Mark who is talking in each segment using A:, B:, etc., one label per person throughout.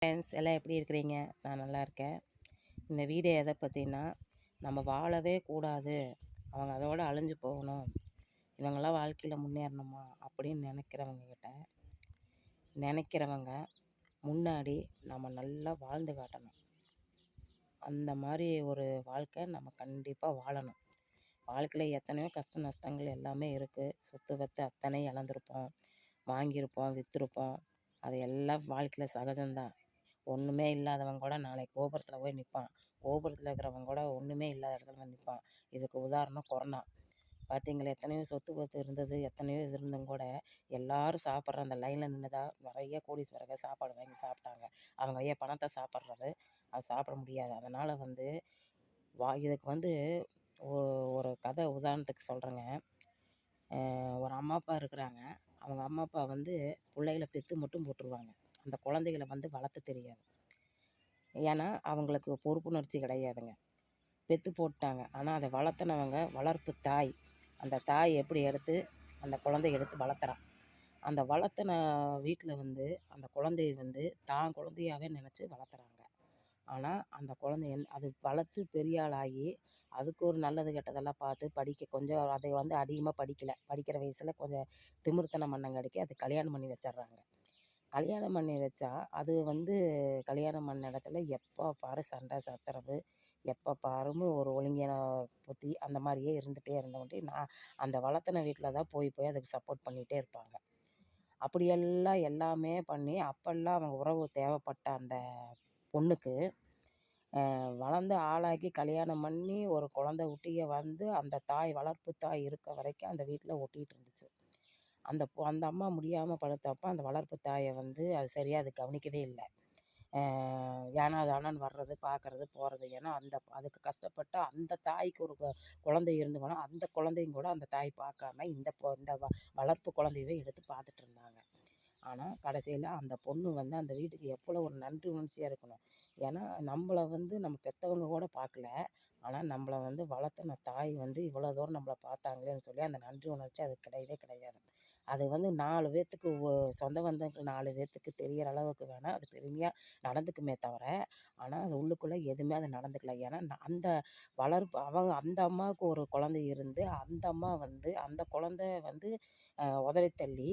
A: Friends எல்லாம் எப்படி இருக்கிறீங்க? நான் நல்லா இருக்கேன். இந்த வீடியோ எதை பற்றினா, நம்ம வாழவே கூடாது, அவங்க அதோடு அழிஞ்சு போகணும், இவங்கெல்லாம் வாழ்க்கையில் முன்னேறணுமா அப்படின்னு நினைக்கிறவங்க முன்னாடி நம்ம நல்லா வாழ்ந்து காட்டணும். அந்த மாதிரி ஒரு வாழ்க்கை நம்ம கண்டிப்பாக வாழணும். வாழ்க்கையில் எத்தனையோ கஷ்ட நஷ்டங்கள் எல்லாமே இருக்குது. சொத்து பத்து அத்தனை இழந்திருப்போம், வாங்கியிருப்போம், விற்றுருப்போம். அது எல்லாம் வாழ்க்கையில் சகஜம்தான். ஒன்றுமே இல்லாதவன் கூட நாளைக்கு கோபுரத்தில் போய் நிற்பான். கோபுரத்தில் இருக்கிறவன் கூட ஒன்றுமே இல்லாத இடத்துல வந்து நிற்பான். இதுக்கு உதாரணம் கொரோனா. பார்த்தீங்களா, எத்தனையோ சொத்து பத்து இருந்தது, எத்தனையோ இது இருந்தும் கூட எல்லோரும் சாப்பிட்ற அந்த லைனில் நின்றுதா நிறைய கோடீஸ்வரர்கள் சாப்பாடு வாங்கி சாப்பிட்டாங்க. அவங்க பணத்தை சாப்பிட்றது அது சாப்பிட முடியாது. அதனால் இதுக்கு ஒரு கதை உதாரணத்துக்கு சொல்கிறேங்க. ஒரு அம்மா அப்பா இருக்கிறாங்க. அவங்க அம்மா அப்பா பிள்ளைகளை பெற்று மட்டும் போட்டுருவாங்க. அந்த குழந்தைகளை வளர்த்த தெரியாது. ஏன்னா அவங்களுக்கு பொறுப்புணர்ச்சி கிடையாதுங்க. பெற்று போட்டாங்க. ஆனால் அதை வளர்த்துனவங்க வளர்ப்பு தாய். அந்த தாய் எப்படி எடுத்து அந்த குழந்தைய எடுத்து வளர்த்துறான். அந்த வளர்த்துன வீட்டில் அந்த குழந்தைய தான் குழந்தையாகவே நினச்சி வளர்த்துறாங்க. ஆனால் அந்த குழந்தை அது வளர்த்து பெரிய ஆளாகி அதுக்கு ஒரு நல்லது கெட்டதெல்லாம் பார்த்து படிக்க கொஞ்சம் அதை அதிகமாக படிக்கலை. படிக்கிற வயசில் கொஞ்சம் திமிர்த்தனம் பண்ணங்காட்டிக்கு அது கல்யாணம் பண்ணி வச்சிடுறாங்க. கல்யாணம் பண்ணி வச்சா அது கல்யாணம் பண்ண இடத்துல எப்போ பாரு சண்டை சச்சரவு, எப்போ பாரும் ஒரு ஒழுங்கின புத்தி அந்த மாதிரியே இருந்துகிட்டே இருந்தவொட்டி நான் அந்த வளர்த்துன வீட்டில் தான் போய் போய் அதுக்கு சப்போர்ட் பண்ணிகிட்டே இருப்பாங்க. அப்படியெல்லாம் எல்லாமே பண்ணி அப்போல்லாம் அவங்க உறவு தேவைப்பட்ட அந்த பொண்ணுக்கு வளர்ந்து ஆளாக்கி கல்யாணம் பண்ணி ஒரு குழந்தை குட்டியை அந்த தாய் வளர்ப்பு தாய் இருக்க வரைக்கும் அந்த வீட்டில் ஒட்டிகிட்டு இருந்துச்சு. அந்த அம்மா முடியாமல் படுத்தப்போ அந்த வளர்ப்பு தாயை அது சரியாக அது கவனிக்கவே இல்லை. ஏனா தானான்னு வர்றது பார்க்குறது போகிறது. ஏன்னா அதுக்கு கஷ்டப்பட்டு அந்த தாய்க்கு ஒரு குழந்தை இருந்து போனால் அந்த குழந்தையும் கூட அந்த தாய் பார்க்காம இந்த வளர்ப்பு குழந்தையவே எடுத்து பார்த்துட்டு இருந்தாங்க. ஆனால் கடைசியில் அந்த பொண்ணு அந்த வீட்டுக்கு எவ்வளோ ஒரு நன்றி உணர்ச்சியாக இருக்கணும். ஏன்னா நம்மளை நம்ம பெற்றவங்க கூட பார்க்கல. ஆனால் நம்மளை வளர்த்துன தாய் இவ்வளோ தூரம் நம்மளை பார்த்தாங்களேன்னு சொல்லி அந்த நன்றி உணர்ச்சி அது கிடையவே கிடையாது. அது 4 பேர்த்துக்கு சொந்த பந்தங்கள் 4 பேர்த்துக்கு தெரிகிற அளவுக்கு வேணால் அது பெருமையாக நடந்துக்குமே தவிர, ஆனால் அது உள்ளுக்குள்ளே எதுவுமே அது நடந்துக்கல. ஏன்னா அந்த வளர்ப்பு அந்த அம்மாவுக்கு ஒரு குழந்தை இருந்து அந்த அம்மா அந்த குழந்தை உதறி தள்ளி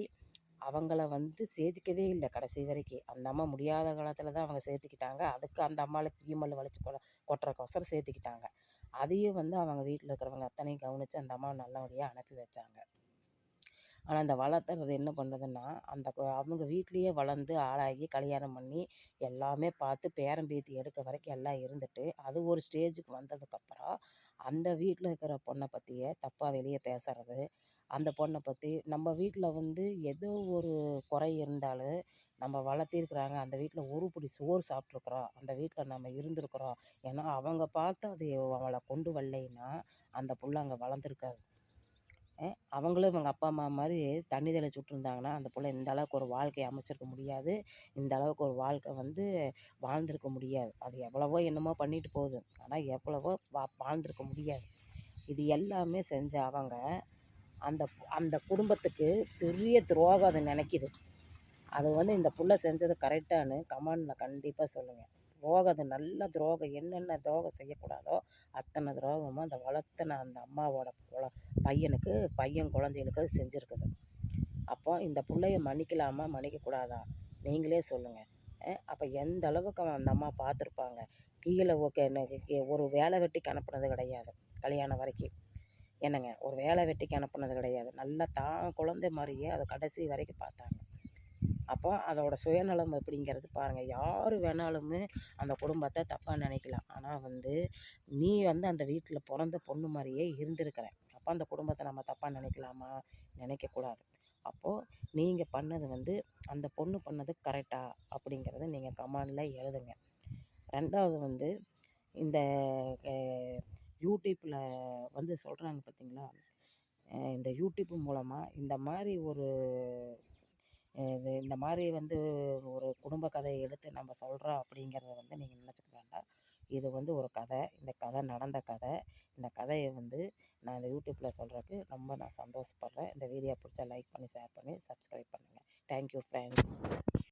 A: அவங்கள சேர்த்திக்கவே இல்லை கடைசி வரைக்கும். அந்த அம்மா முடியாத காலத்தில் தான் அவங்க சேர்த்துக்கிட்டாங்க. அதுக்கு அந்த அம்மாவுக்கு ஈமல் வலிச்சு கொட்டுறக்கொசரம் சேர்த்துக்கிட்டாங்க. அதையும் அவங்க வீட்டில் இருக்கிறவங்க அத்தனையும் கவனித்து அந்த அம்மாவை நல்லபடியாக அனுப்பி வச்சாங்க. ஆனால் அந்த வளர்த்துறது என்ன பண்ணுறதுன்னா, அவங்க வீட்லேயே வளர்ந்து ஆளாகி கல்யாணம் பண்ணி எல்லாமே பார்த்து பேரன் பேத்தி எடுக்க வரைக்கும் எல்லாம் இருந்துட்டு, அது ஒரு ஸ்டேஜுக்கு வந்ததுக்கப்புறம் அந்த வீட்டில் இருக்கிற பொண்ணை பற்றியே தப்பாக வெளியே பேசுறது, அந்த பொண்ணை பற்றி நம்ம வீட்டில் ஏதோ ஒரு குறை இருந்தாலும் நம்ம வளர்த்திருக்கிறாங்க, அந்த வீட்டில் ஒரு பிடி சோறு சாப்பிட்ருக்குறோம், அந்த வீட்டில் நம்ம இருந்திருக்கிறோம். ஏன்னா அவங்க பார்த்து அது அவளை கொண்டு வரலைன்னா அந்த புள்ள அங்கே வளர்ந்துருக்காது. அவங்களும் இவங்க அப்பா அம்மா மாதிரி தண்ணி தெளிச்சு விட்ருந்தாங்கன்னா அந்த பிள்ளை இந்த அளவுக்கு ஒரு வாழ்க்கையை அமைச்சிருக்க முடியாது. இந்த அளவுக்கு ஒரு வாழ்க்கை வாழ்ந்திருக்க முடியாது. அது எவ்வளவோ என்னமோ பண்ணிட்டு போகுது. ஆனால் எவ்வளவோ வாழ்ந்திருக்க முடியாது. இது எல்லாமே செஞ்ச அவங்க அந்த அந்த குடும்பத்துக்கு பெரிய துரோகம் அது நினைக்கிது. அது இந்த புள்ள செஞ்சது கரெக்டானு கமெண்டில் கண்டிப்பாக சொல்லுங்கள். துரோகம், அது நல்ல துரோகம். என்னென்ன துரோகம் செய்யக்கூடாதோ அத்தனை துரோகமும் அந்த வளர்த்துன அந்த அம்மாவோட பையன் குழந்தைகளுக்கு அது செஞ்சுருக்குது. அப்போ இந்த பிள்ளைய மன்னிக்கலாமா மன்னிக்கக்கூடாதா நீங்களே சொல்லுங்கள். அப்போ எந்த அளவுக்கு அந்த அம்மா பார்த்துருப்பாங்க. கீழே ஒரு வேலை வெட்டிக்கு அனுப்புனது கிடையாது கல்யாணம் வரைக்கும். என்னங்க, ஒரு வேலை வெட்டிக்கு அனுப்புனது கிடையாது. நல்லா தான் குழந்தை மாதிரியே அதை கடைசி வரைக்கும் பார்த்தாங்க. அப்போ அதோட சுயநலம் எப்படிங்கிறது பாருங்கள். யார் வேணாலுமே அந்த குடும்பத்தை தப்பாக நினைக்கலாம். ஆனால் நீ அந்த வீட்டில் பிறந்த பொண்ணு மாதிரியே இருந்திருக்கிற. அப்போ அந்த குடும்பத்தை நம்ம தப்பாக நினைக்கலாமா? நினைக்கக்கூடாது. அப்போது நீங்கள் பண்ணது அந்த பொண்ணு பண்ணது கரெக்டா அப்படிங்கிறத நீங்கள் கமெண்டில் எழுதுங்க. ரெண்டாவது இந்த யூடியூப்பில் சொல்கிறாங்க பார்த்தீங்களா, இந்த யூடியூப் மூலமாக இந்த மாதிரி இந்த மாதிரி ஒரு குடும்ப கதையை எடுத்து நம்ம சொல்கிறோம் அப்படிங்கிறத நீங்கள் நினச்சிக்க வேண்டாம். இது ஒரு கதை. இந்த கதை நடந்த கதை. இந்த கதையை நான் இந்த யூடியூப்பில் சொல்கிறதுக்கு ரொம்ப நான் சந்தோஷப்படுறேன். இந்த வீடியோ பிடிச்சா லைக் பண்ணி, ஷேர் பண்ணி, சப்ஸ்கிரைப் பண்ணுங்கள். Thank you friends.